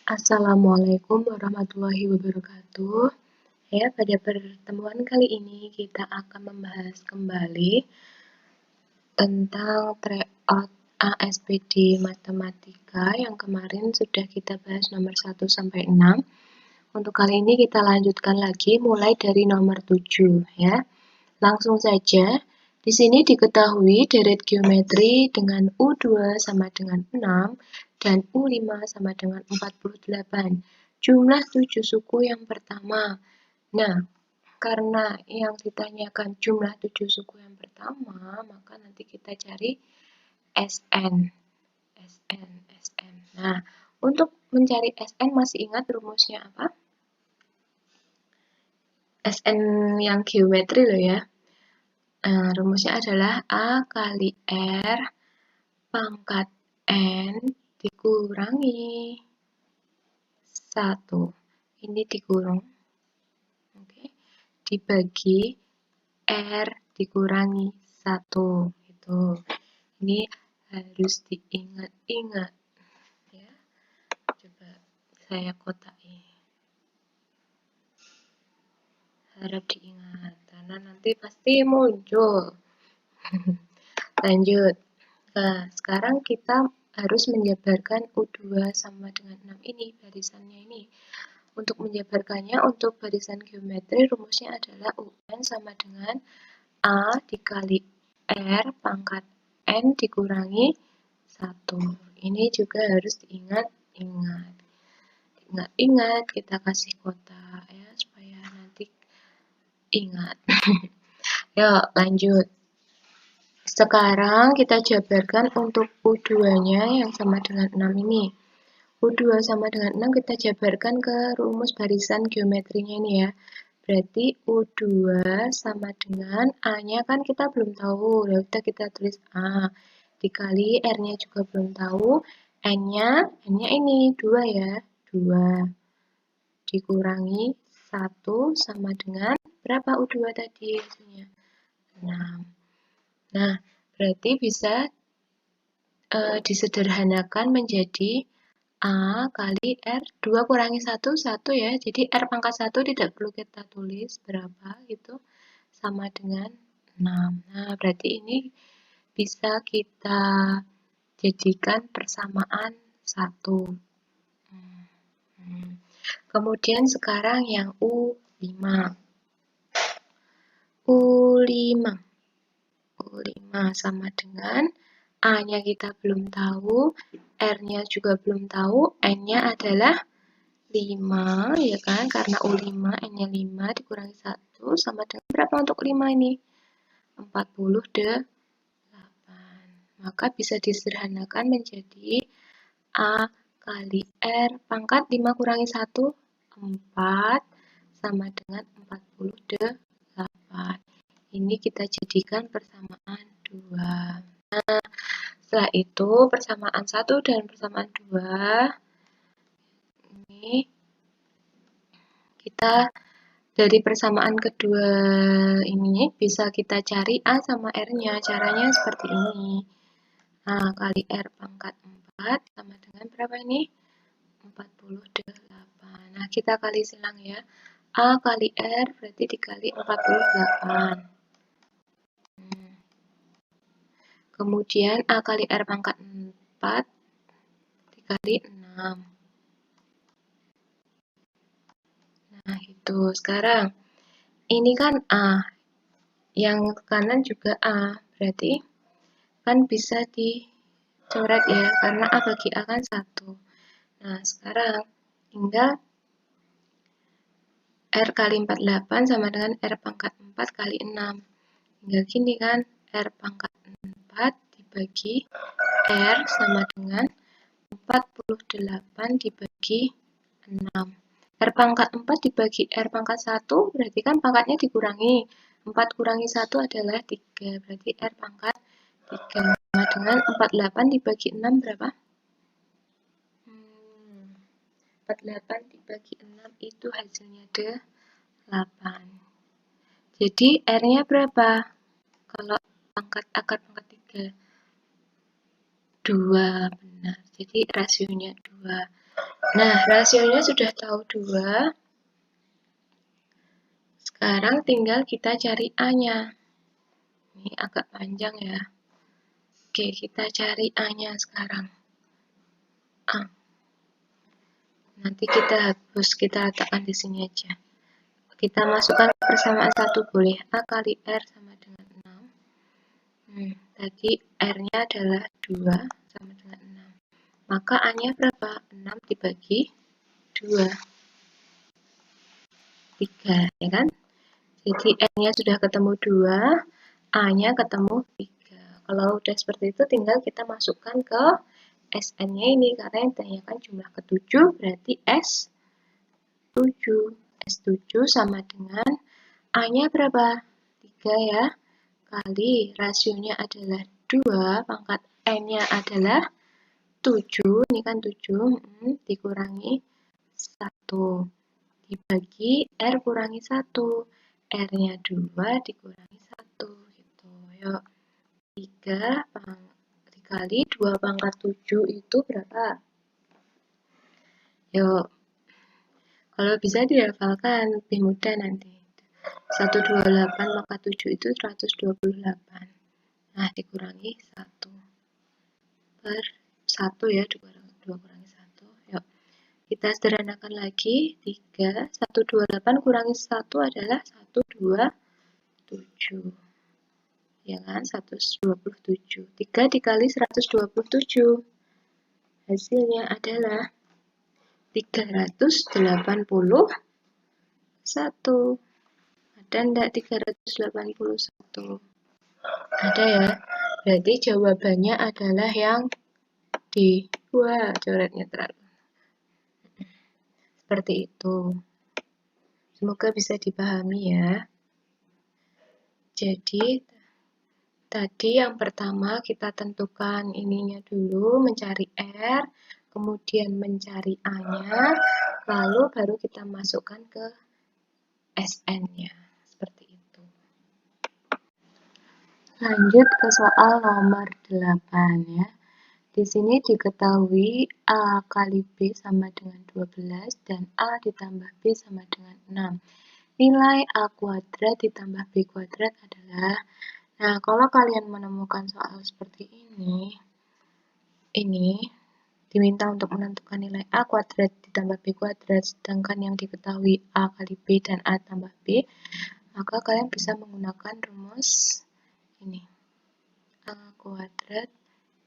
Assalamualaikum warahmatullahi wabarakatuh. Ya, pada pertemuan kali ini kita akan membahas kembali tentang tryout ASPD Matematika yang kemarin sudah kita bahas nomor 1 sampai 6. Untuk kali ini kita lanjutkan lagi mulai dari nomor 7 ya. Langsung saja. Di sini diketahui deret geometri dengan U2 sama dengan 6 dan U5 sama dengan 48. Jumlah 7 suku yang pertama. Nah, karena yang ditanyakan jumlah 7 suku yang pertama, maka nanti kita cari SN. Nah, untuk mencari SN masih ingat rumusnya apa? SN yang geometri loh ya. Rumusnya adalah A kali R pangkat N dikurangi 1. Ini dikurung. Oke. Dibagi R dikurangi 1. Itu. Ini harus diingat-ingat. Ya. Coba saya kotai. Harap diingat. Karena nanti pasti muncul. Lanjut. Nah, sekarang kita harus menjabarkan U2 sama dengan 6 ini, barisannya ini. Untuk menjabarkannya, untuk barisan geometri, rumusnya adalah UN sama dengan A dikali R pangkat N dikurangi 1. Ini juga harus diingat-ingat. Ingat-ingat, kita kasih kotak ya, supaya nanti ingat. Yuk, lanjut. Sekarang kita jabarkan untuk U2-nya yang sama dengan 6 ini. U2 sama dengan 6 kita jabarkan ke rumus barisan geometrinya ini ya. Berarti U2 sama dengan A-nya kan kita belum tahu. Ya udah kita tulis A. Dikali R-nya juga belum tahu. N-nya ini 2 ya. 2. Dikurangi 1 sama dengan berapa U2 tadi hasilnya? 6. Nah, berarti bisa disederhanakan menjadi A kali R 2 kurangi 1, 1 ya. Jadi R pangkat 1 tidak perlu kita tulis berapa gitu. Sama dengan 6. Nah, berarti ini bisa kita jadikan persamaan 1. Kemudian sekarang yang U5. U5 sama dengan A-nya kita belum tahu, R-nya juga belum tahu, N-nya adalah 5, ya kan? Karena U5, N-nya 5 dikurangi 1 sama dengan berapa untuk 5 ini? 48. Maka bisa disederhanakan menjadi A kali R pangkat 5 kurangi 1, 4 sama dengan 48. Ini kita jadikan persamaan 2. Nah, setelah itu persamaan 1 dan persamaan 2 ini kita dari persamaan kedua ini bisa kita cari A sama R-nya. Caranya seperti ini. A kali R pangkat 4 sama dengan berapa ini? 48. Nah, kita kali silang ya. A kali R berarti dikali 48. Kemudian A kali R pangkat 4 dikali 6. Nah, itu. Sekarang, ini kan A. Yang kanan juga A. Berarti kan bisa dicoret ya, karena A bagi A kan 1. Nah, sekarang tinggal R kali 48 sama dengan R pangkat 4 kali 6. Tinggal gini kan, R pangkat 4 dibagi R sama dengan 48 dibagi 6. R pangkat 4 dibagi R pangkat 1, berarti kan pangkatnya dikurangi. 4 kurangi 1 adalah 3, berarti R pangkat 3. Sama dengan 48 dibagi 6 berapa? 48 dibagi 6 itu hasilnya 8. Jadi R-nya berapa? Kalau pangkat akar pangkat 3. 2, benar. Jadi rasionya 2. Nah, rasionya sudah tahu 2. Sekarang tinggal kita cari A-nya. Ini agak panjang ya. Oke, kita cari A-nya sekarang. A. Nanti kita hapus, kita letakkan di sini aja. Kita masukkan persamaan 1 boleh. A kali R sama dengan 6. Tadi R-nya adalah 2 sama dengan 6. Maka A-nya berapa? 6 dibagi 2. 3, ya kan? Jadi N-nya sudah ketemu 2, A-nya ketemu 3. Kalau udah seperti itu tinggal kita masukkan ke SN-nya ini, karena yang ditanyakan jumlah ke-7, berarti S7. S7 sama dengan A-nya berapa? 3 ya, kali rasionya adalah 2, pangkat N-nya adalah 7, ini kan 7, dikurangi 1. Dibagi R kurangi 1. R-nya 2 dikurangi 1. Gitu. Yuk, 3 dikali 2 pangkat 7 itu berapa? Yuk, kalau bisa dihafalkan, lebih mudah nanti. 128 maka 7 itu 128. Nah, dikurangi 1 per 1 ya, 2 kurangi 1. Yuk, kita sederhanakan lagi. 3, 128 kurangi 1 adalah 127. Ya kan, 127. 3 dikali 127. Hasilnya adalah 381. Ada enggak 381? Ada ya. Berarti jawabannya adalah yang D. Wah, coretnya terlalu. Seperti itu. Semoga bisa dipahami ya. Jadi, tadi yang pertama kita tentukan ininya dulu, mencari R, kemudian mencari A-nya, lalu baru kita masukkan ke SN-nya. Seperti itu. Lanjut ke soal nomor 8 ya. Di sini diketahui A kali B sama dengan 12 dan A ditambah B sama dengan 6. Nilai A kuadrat ditambah B kuadrat adalah, nah kalau kalian menemukan soal seperti ini diminta untuk menentukan nilai A kuadrat ditambah B kuadrat, sedangkan yang diketahui A kali B dan A tambah B, maka kalian bisa menggunakan rumus ini. A kuadrat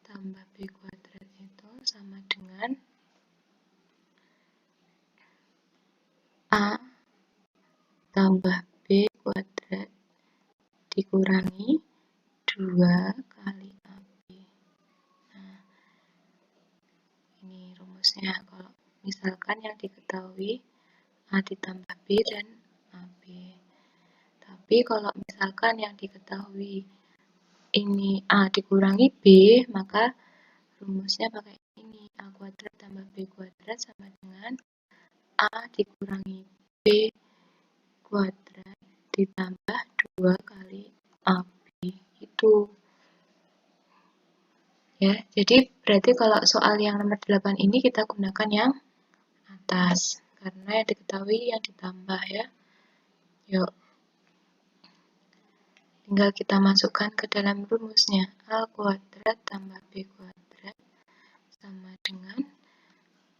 tambah B kuadrat itu sama dengan A tambah B kuadrat dikurangi 2 kali AB. Nah, ini rumusnya. Kalau misalkan yang diketahui A ditambah B dan AB. Tapi kalau misalkan yang diketahui ini A dikurangi B, maka rumusnya pakai ini. A kuadrat tambah B kuadrat sama dengan A dikurangi B kuadrat ditambah 2 kali AB. Itu. Ya, jadi berarti kalau soal yang nomor 8 ini kita gunakan yang atas. Karena yang diketahui yang ditambah ya. Yuk. Tinggal kita masukkan ke dalam rumusnya. A kuadrat tambah B kuadrat sama dengan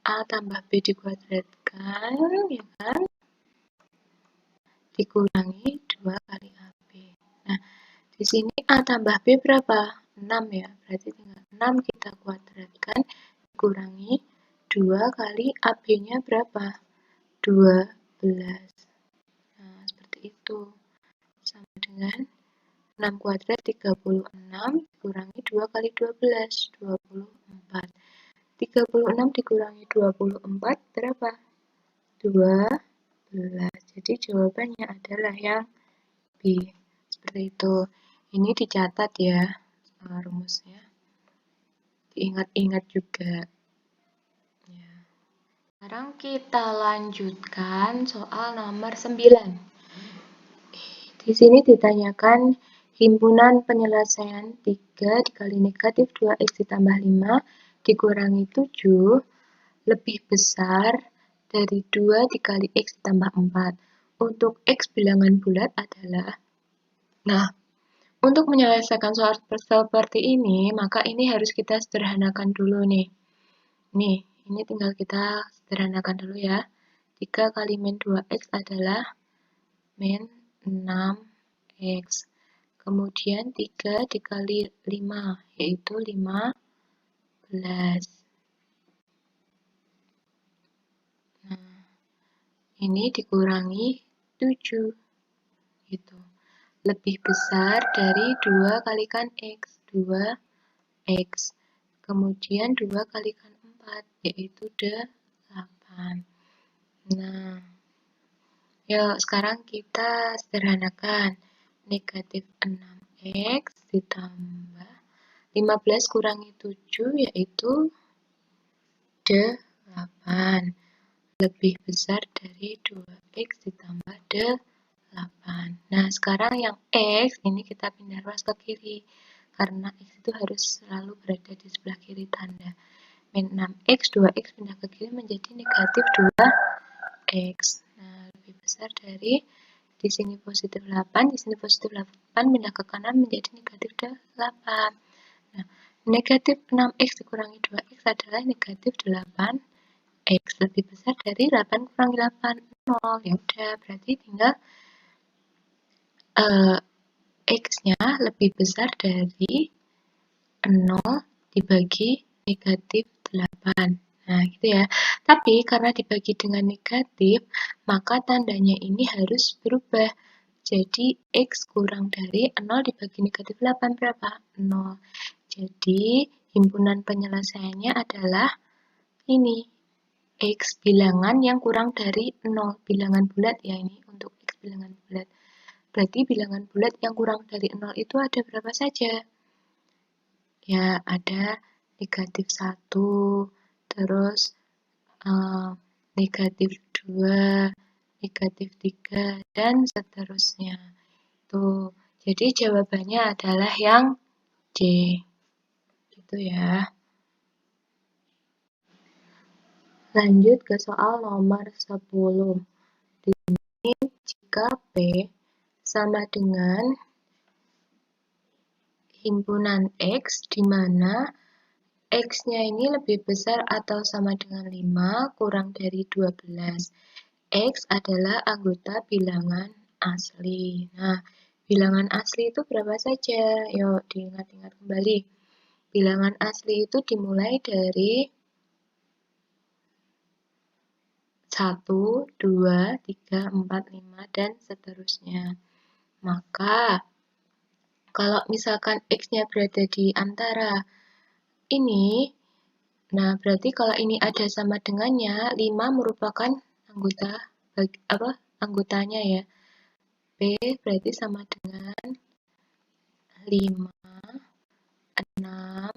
A tambah B dikuadratkan, ya kan? Dikurangi 2 kali AB. Nah, di sini A tambah B berapa? 6 ya. Berarti tinggal 6 kita kuadratkan dikurangi 2 kali AB-nya berapa? 12. Nah, seperti itu. Sama dengan 6 kuadrat 36 dikurangi 2 kali 12, 24. 36 dikurangi 24 berapa? 12. Jadi jawabannya adalah yang B. Seperti itu. Ini dicatat ya rumusnya. Diingat-ingat juga. Ya. Sekarang kita lanjutkan soal nomor 9. Di sini ditanyakan himpunan penyelesaian 3 dikali negatif 2x ditambah 5 dikurangi 7, lebih besar dari 2 dikali X ditambah 4. Untuk X bilangan bulat adalah, nah, untuk menyelesaikan soal seperti ini, maka ini harus kita sederhanakan dulu nih. Nih, ini tinggal kita sederhanakan dulu ya. 3 kali min 2X adalah min 6X. Kemudian 3 dikali 5, yaitu 15. Nah, ini dikurangi 7. Gitu. Lebih besar dari 2 kalikan X. 2X. Kemudian 2 kalikan 4, yaitu 8. Nah, yuk sekarang kita sederhanakan. Negatif 6X ditambah 15 kurangi 7, yaitu 8. Lebih besar dari 2X ditambah 8. Nah, sekarang yang X ini kita pindah ruas ke kiri. Karena X itu harus selalu berada di sebelah kiri tanda. Min 6X, 2X pindah ke kiri menjadi negatif 2X. Nah, lebih besar dari, di sini positif 8, di sini positif 8, pindah ke kanan menjadi negatif 8. Nah, negatif 6X dikurangi 2X adalah negatif 8X. Lebih besar dari 8 kurangi 8, 0. Ya udah, berarti tinggal X-nya lebih besar dari 0 dibagi negatif 8. Nah, gitu ya. Tapi karena dibagi dengan negatif, maka tandanya ini harus berubah. Jadi, X kurang dari 0 dibagi negatif 8 berapa? 0. Jadi, himpunan penyelesaiannya adalah ini. X bilangan yang kurang dari 0. Bilangan bulat ya ini, untuk X bilangan bulat. Berarti bilangan bulat yang kurang dari 0 itu ada berapa saja? Ya, ada negatif 1, terus negatif 2, negatif 3, dan seterusnya. Tuh, jadi jawabannya adalah yang D. Gitu ya. Lanjut ke soal nomor 10. Di sini jika P sama dengan himpunan X, di mana X-nya ini lebih besar atau sama dengan 5 kurang dari 12. X adalah anggota bilangan asli. Nah, bilangan asli itu berapa saja? Yuk diingat-ingat kembali. Bilangan asli itu dimulai dari 1, 2, 3, 4, 5, dan seterusnya. Maka, kalau misalkan X-nya berada di antara ini, nah berarti kalau ini ada sama dengannya, 5 merupakan anggotanya ya. P berarti sama dengan 5, 6,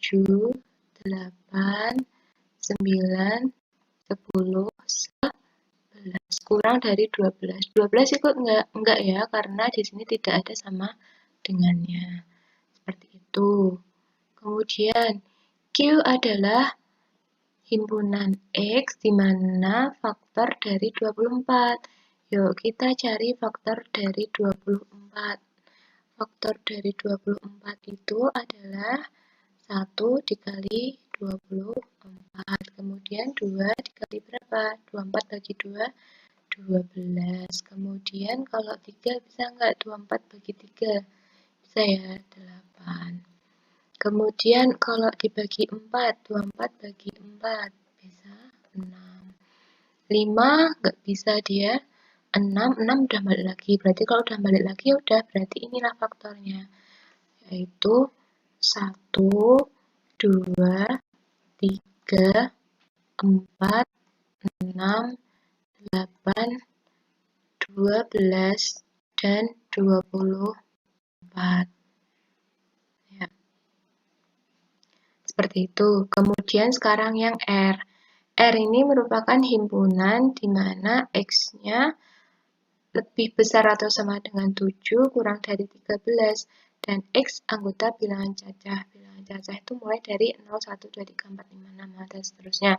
7, 8, 9, 10, 11. Kurang dari 12. 12 ikut enggak ya, karena di sini tidak ada sama dengannya. Seperti itu. Kemudian, Q adalah himpunan X di mana faktor dari 24. Yuk, kita cari faktor dari 24. Faktor dari 24 itu adalah 1 dikali 24. Kemudian 2 dikali berapa? 24 bagi 2, 12. Kemudian kalau 3 bisa nggak? 24 bagi 3. Bisa ya, 8. Kemudian kalau dibagi 4, 24 bagi 4 bisa 6. 5 nggak bisa dia, 6 udah balik lagi. Berarti kalau udah balik lagi udah, berarti inilah faktornya. Yaitu 1, 2, 3, 4, 6, 8, 12, dan 24. Ya. Seperti itu. Kemudian sekarang yang R. R ini merupakan himpunan di mana X-nya lebih besar atau sama dengan 7 kurang dari 13. dan X anggota bilangan cacah. Bilangan cacah itu mulai dari 0, 1, 2, 3, 4, 5, 6, dan seterusnya.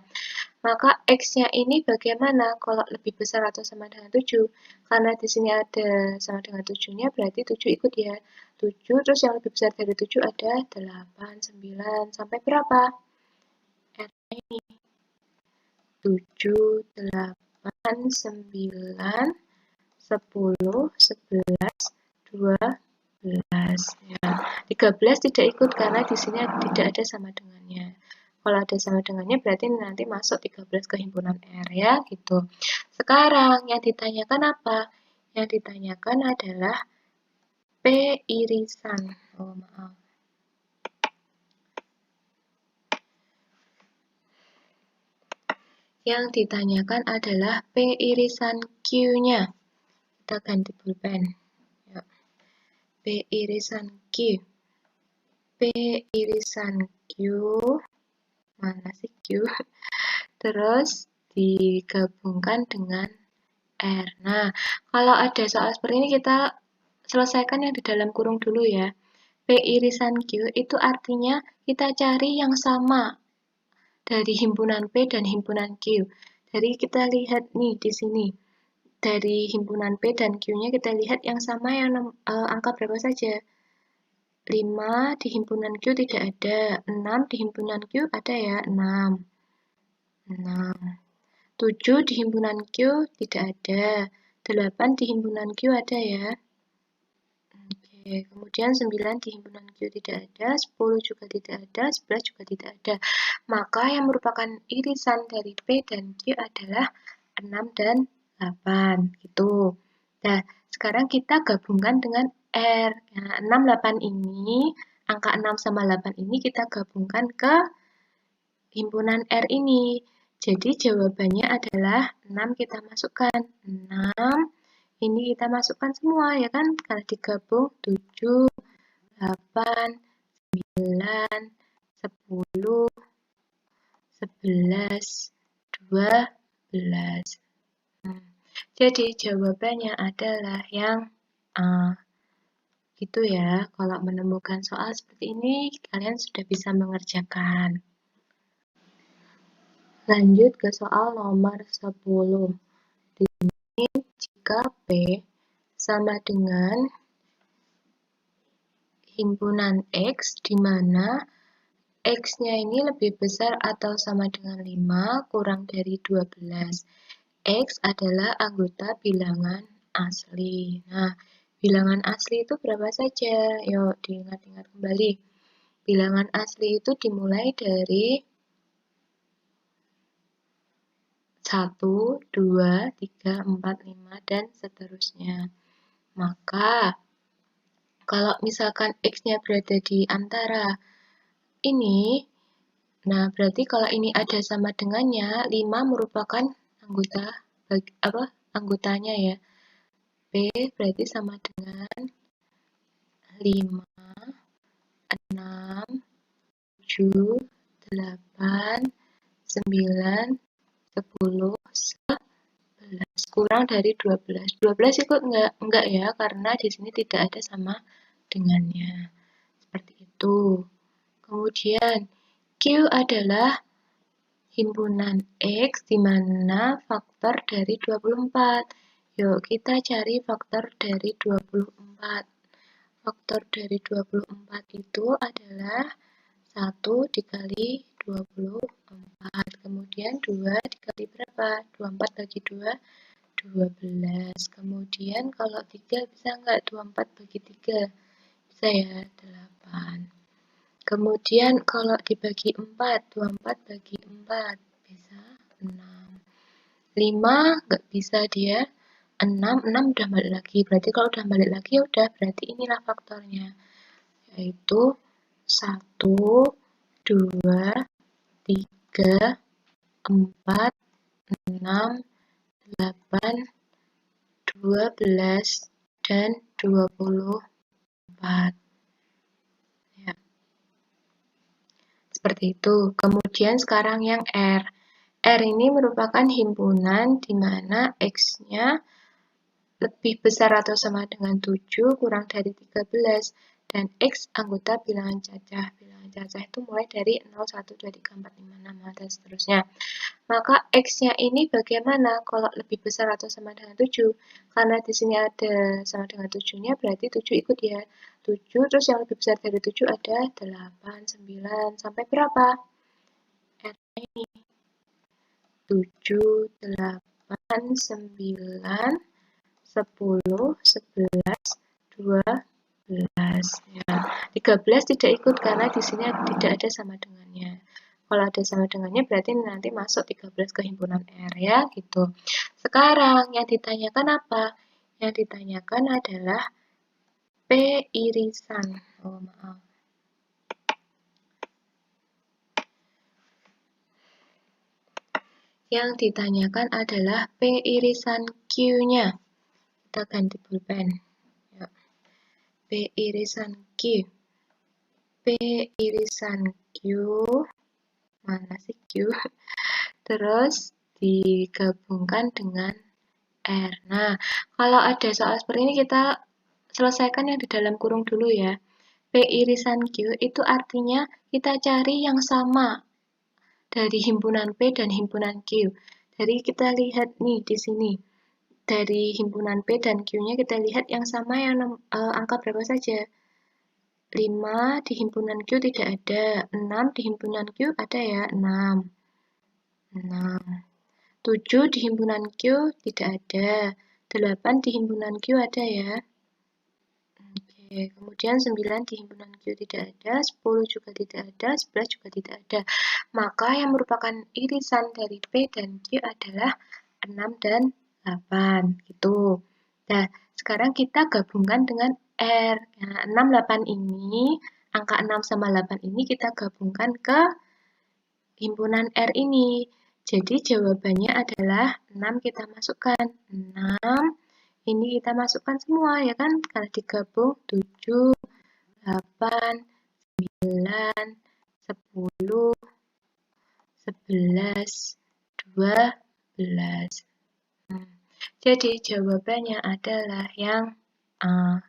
Maka X-nya ini bagaimana kalau lebih besar atau sama dengan 7? Karena di sini ada sama dengan 7-nya, berarti 7 ikut ya. 7, terus yang lebih besar dari 7 ada 8, 9, sampai berapa? R-nya ini. 7, 8, 9, 10, 11, 12. Ya. 13 tidak ikut karena di sini tidak ada sama dengannya. Kalau ada sama dengannya berarti nanti masuk 13 ke himpunan R ya, gitu. Sekarang yang ditanyakan apa? Yang ditanyakan adalah P irisan. Oh, maaf. Yang ditanyakan adalah P irisan Q-nya. Kita ganti pulpen. Ya. P irisan Q. P irisan Q. Mana sih Q? Terus digabungkan dengan R. Nah, kalau ada soal seperti ini kita selesaikan yang di dalam kurung dulu ya. P irisan Q itu artinya kita cari yang sama dari himpunan P dan himpunan Q. Jadi kita lihat nih di sini. Dari himpunan P dan Q-nya kita lihat yang sama yang angka berapa saja. 5 di himpunan Q tidak ada. 6 di himpunan Q ada ya, 6. 7 di himpunan Q tidak ada. 8 di himpunan Q ada ya. Oke, kemudian 9 di himpunan Q tidak ada, 10 juga tidak ada, 11 juga tidak ada. Maka yang merupakan irisan dari P dan Q adalah 6 dan 8. Gitu. Nah, sekarang kita gabungkan dengan R. Nah, 6, 8 ini, angka 6 sama 8 ini kita gabungkan ke himpunan R ini. Jadi jawabannya adalah 6 kita masukkan. 6, ini kita masukkan semua ya kan? Karena digabung 7, 8, 9, 10, 11, 12. Jadi jawabannya adalah yang A. Gitu ya. Kalau menemukan soal seperti ini, kalian sudah bisa mengerjakan. Lanjut ke soal nomor 10. Ini jika P sama dengan himpunan X, di mana X-nya ini lebih besar atau sama dengan 5 kurang dari 12. X adalah anggota bilangan asli. Nah, bilangan asli itu berapa saja? Yuk, diingat-ingat kembali. Bilangan asli itu dimulai dari 1, 2, 3, 4, 5, dan seterusnya. Maka, kalau misalkan X-nya berada di antara ini, nah berarti kalau ini ada sama dengannya, 5 merupakan anggotanya ya. P berarti sama dengan 5, 6, 7, 8, 9, 10, 11. Kurang dari 12. 12 ikut enggak ya, karena di sini tidak ada sama dengannya. Seperti itu. Kemudian, Q adalah himpunan X di mana faktor dari 24. Yuk, kita cari faktor dari 24. Faktor dari 24 itu adalah 1 dikali 24. Kemudian 2 dikali berapa? 24 bagi 2, 12. Kemudian kalau 3 bisa nggak? 24 bagi 3. Bisa ya, 8. Kemudian kalau dibagi 4, 24 bagi 4 bisa 6. 5 nggak bisa dia. 6 udah balik lagi. Berarti kalau udah balik lagi udah berarti inilah faktornya. Yaitu 1, 2, 3, 4, 6, 8, 12, dan 24. Ya. Seperti itu. Kemudian sekarang yang R. R ini merupakan himpunan di mana X-nya lebih besar atau sama dengan 7 kurang dari 13. Dan X anggota bilangan cacah. Bilangan cacah itu mulai dari 0, 1, 2, 3, 4, 5, 6, dan seterusnya. Maka X-nya ini bagaimana kalau lebih besar atau sama dengan 7? Karena di sini ada sama dengan 7-nya, berarti 7 ikut ya. 7, terus yang lebih besar dari 7 ada 8, 9, sampai berapa? R-nya ini. 7, 8, 9, 10, 11, 12. Ya. 13 tidak ikut karena di sini tidak ada sama dengannya. Kalau ada sama dengannya berarti nanti masuk 13 ke himpunan R ya, gitu. Sekarang yang ditanyakan apa? Yang ditanyakan adalah P irisan. Oh, maaf. Yang ditanyakan adalah P irisan Q-nya. Kita ganti pulpen. Ya. P irisan Q. P irisan Q. Mana sih Q? Terus digabungkan dengan R. Nah, kalau ada soal seperti ini kita selesaikan yang di dalam kurung dulu ya. P irisan Q itu artinya kita cari yang sama dari himpunan P dan himpunan Q. Jadi kita lihat nih di sini. Dari himpunan P dan Q-nya kita lihat yang sama yang angka berapa saja. 5 di himpunan Q tidak ada. 6 di himpunan Q ada ya, 6. 7 di himpunan Q tidak ada. 8 di himpunan Q ada ya. Oke, kemudian 9 di himpunan Q tidak ada, 10 juga tidak ada, 11 juga tidak ada. Maka yang merupakan irisan dari P dan Q adalah 6 dan 8 gitu. Nah, sekarang kita gabungkan dengan R. Nah, 6, 8 ini, angka 6 sama 8 ini kita gabungkan ke himpunan R ini. Jadi jawabannya adalah 6 kita masukkan. 6 ini kita masukkan semua ya kan, karena digabung 7, 8, 9, 10, 11, 12. Jadi jawabannya adalah yang A.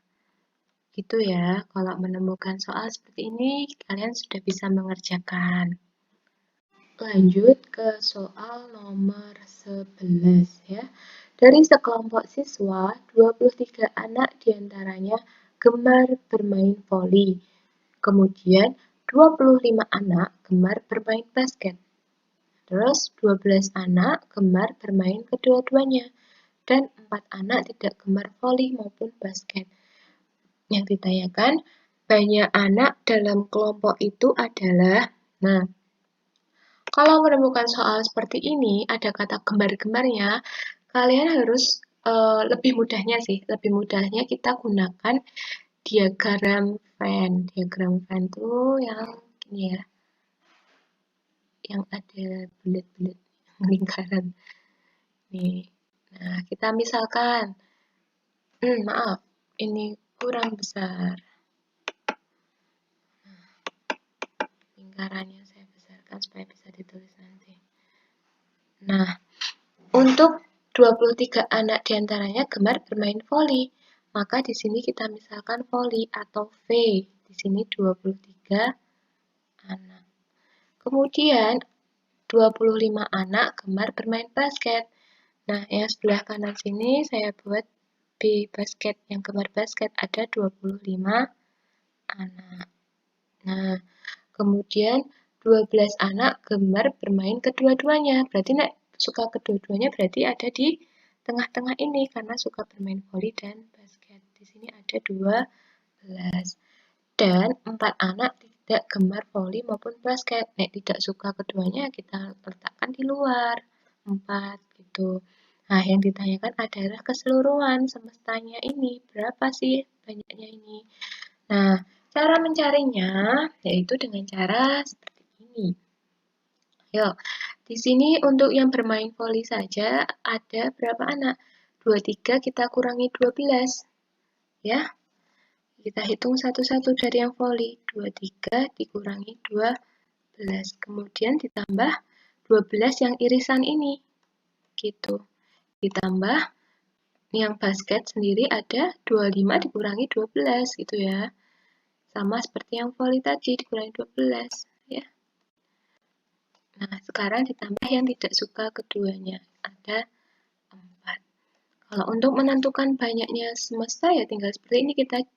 Gitu ya, kalau menemukan soal seperti ini, kalian sudah bisa mengerjakan. Lanjut ke soal nomor 11 ya. Dari sekelompok siswa, 23 anak diantaranya gemar bermain voli. Kemudian 25 anak gemar bermain basket. Terus 12 anak gemar bermain kedua-duanya. Dan 4 anak tidak gemar voli maupun basket. Yang ditanyakan, banyak anak dalam kelompok itu adalah, nah, kalau menemukan soal seperti ini, ada kata gemar-gemarnya, kalian harus lebih mudahnya kita gunakan diagram Venn. Diagram Venn itu yang ini ya, yang ada bulat-bulat lingkaran. Nih, nah kita misalkan, maaf, ini kurang besar. Lingkarannya saya besarkan supaya bisa ditulis nanti. Nah, untuk 23 anak diantaranya gemar bermain voli. Maka di sini kita misalkan voli atau V. Di sini 23 anak. Kemudian 25 anak gemar bermain basket. Nah, yang sebelah kanan sini saya buat B basket. Yang gemar basket ada 25 anak. Nah, kemudian 12 anak gemar bermain kedua-duanya. Berarti suka kedua-duanya berarti ada di tengah-tengah ini karena suka bermain voli dan basket. Di sini ada 12. Dan 4 anak tidak gemar voli maupun basket. Tidak suka keduanya kita letakkan di luar. 4 gitu. Nah, yang ditanyakan adalah keseluruhan semestanya ini. Berapa sih banyaknya ini? Nah, cara mencarinya yaitu dengan cara seperti ini. Yuk, di sini untuk yang bermain voli saja ada berapa anak? 23 kita kurangi 12. Ya, kita hitung satu-satu dari yang voli. 23 dikurangi 12. Kemudian ditambah 12 yang irisan ini. Gitu. Ditambah yang basket sendiri ada 25 dikurangi 12 gitu ya. Sama seperti yang voli tadi, dikurangi 12. Ya. Nah, sekarang ditambah yang tidak suka keduanya. Ada 4. Kalau untuk menentukan banyaknya semesta ya tinggal seperti ini, kita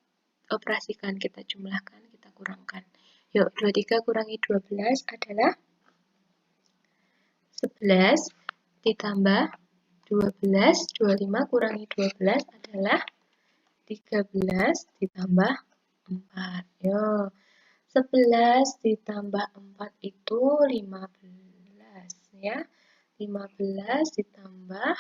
operasikan, kita jumlahkan, kita kurangkan. Yuk, 23 kurangi 12 adalah 11 ditambah 12, 25 kurangi 12 adalah 13 ditambah 4. Yuk, 11 ditambah 4 itu 15 ya. 15 ditambah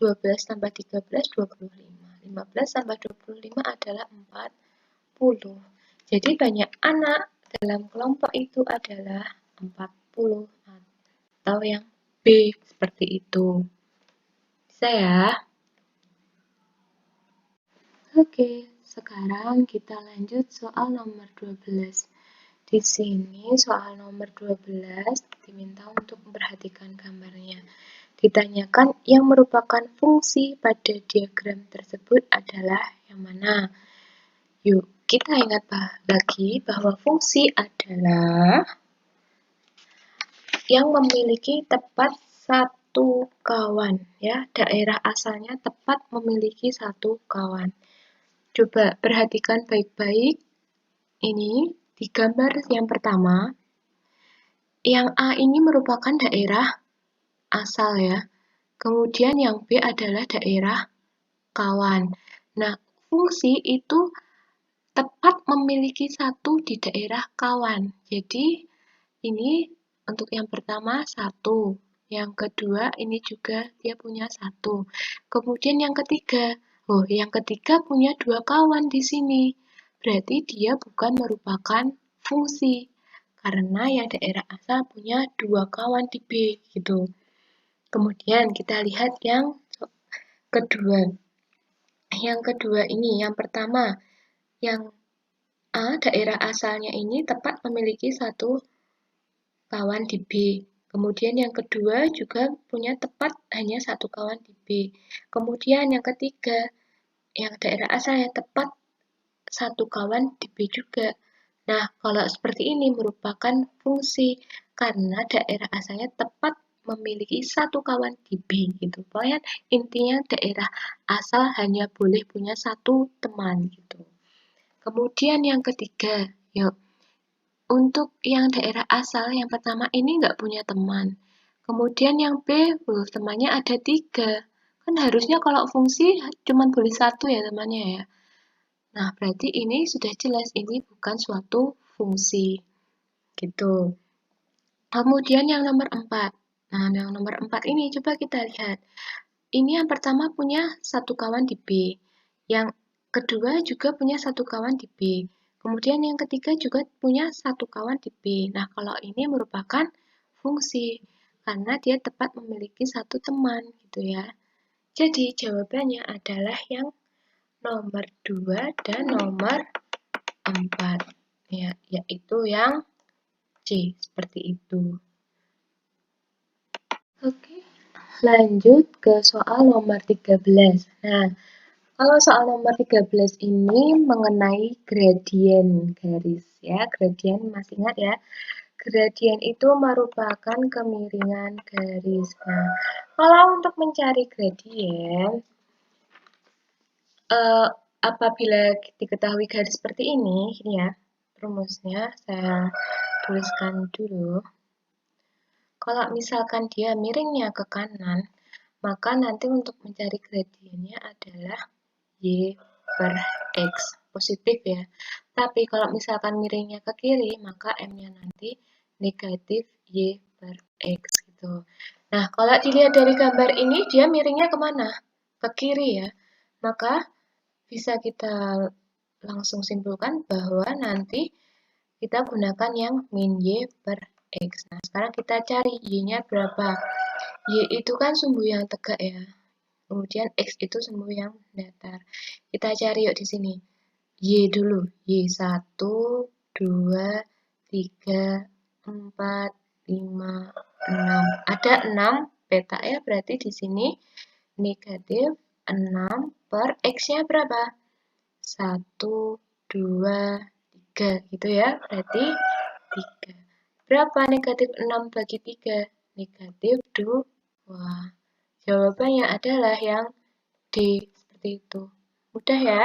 12 tambah 13, 25. 15 tambah 25 adalah 40. Jadi banyak anak dalam kelompok itu adalah 40 atau yang B seperti itu. Bisa ya? Oke, sekarang kita lanjut soal nomor 12. Di sini soal nomor 12 diminta untuk memperhatikan gambarnya. Ditanyakan yang merupakan fungsi pada diagram tersebut adalah yang mana? Yuk, kita ingat lagi bahwa fungsi adalah yang memiliki tepat satu kawan, ya. Daerah asalnya tepat memiliki satu kawan. Coba perhatikan baik-baik. Ini di gambar yang pertama, yang A ini merupakan daerah asal ya. Kemudian yang B adalah daerah kawan. Nah, fungsi itu tepat memiliki satu di daerah kawan. Jadi, ini untuk yang pertama 1. Yang kedua, ini juga dia punya 1. Kemudian yang ketiga, yang ketiga punya 2 kawan di sini. Berarti dia bukan merupakan fungsi. Karena yang daerah asal punya 2 kawan di B, gitu. Kemudian kita lihat yang kedua. Yang kedua ini, yang pertama, yang A, daerah asalnya ini tepat memiliki satu kawan di B. Kemudian yang kedua juga punya tepat hanya satu kawan di B. Kemudian yang ketiga, yang daerah asalnya tepat satu kawan di B juga. Nah, kalau seperti ini merupakan fungsi karena daerah asalnya tepat memiliki satu kawan di B gitu. Pokoknya intinya daerah asal hanya boleh punya satu teman gitu. Kemudian yang ketiga, yuk. Untuk yang daerah asal, yang pertama ini nggak punya teman. Kemudian yang B, temannya ada 3. Kan harusnya kalau fungsi cuma boleh 1 ya temannya ya. Nah, berarti ini sudah jelas ini bukan suatu fungsi. Gitu. Kemudian yang nomor 4. Nah, yang nomor 4 ini coba kita lihat. Ini yang pertama punya satu kawan di B. Yang kedua juga punya satu kawan di B. Kemudian yang ketiga juga punya satu kawan di B. Nah, kalau ini merupakan fungsi karena dia tepat memiliki satu teman gitu ya. Jadi jawabannya adalah yang nomor 2 dan nomor 4. Ya, yaitu yang C, seperti itu. Oke, lanjut ke soal nomor 13. Nah, kalau soal nomor 13 ini mengenai gradien garis ya, gradien masih ingat ya. Gradien itu merupakan kemiringan garis. Nah, kalau untuk mencari gradien, apabila diketahui garis seperti ini ya, rumusnya saya tuliskan dulu. Kalau misalkan dia miringnya ke kanan, maka nanti untuk mencari gradiennya adalah Y per X, positif ya. Tapi kalau misalkan miringnya ke kiri, maka M-nya nanti negatif Y per X gitu. Nah, kalau dilihat dari gambar ini, dia miringnya kemana? Ke kiri ya. Maka bisa kita langsung simpulkan bahwa nanti kita gunakan yang min Y per X. Nah, sekarang kita cari Y-nya berapa. Y itu kan sumbu yang tegak ya. Kemudian X itu sumbu yang datar. Kita cari yuk di sini. Y dulu. Y1, 2, 3, 4, 5, 6. Ada 6 petak ya, berarti di sini negatif 6 per X-nya berapa? 1, 2, 3 gitu ya. Berarti 3. Berapa negatif 6 bagi 3? Negatif 2. Jawabannya adalah yang D, seperti itu. Mudah ya?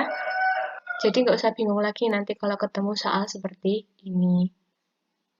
Jadi nggak usah bingung lagi nanti kalau ketemu soal seperti ini.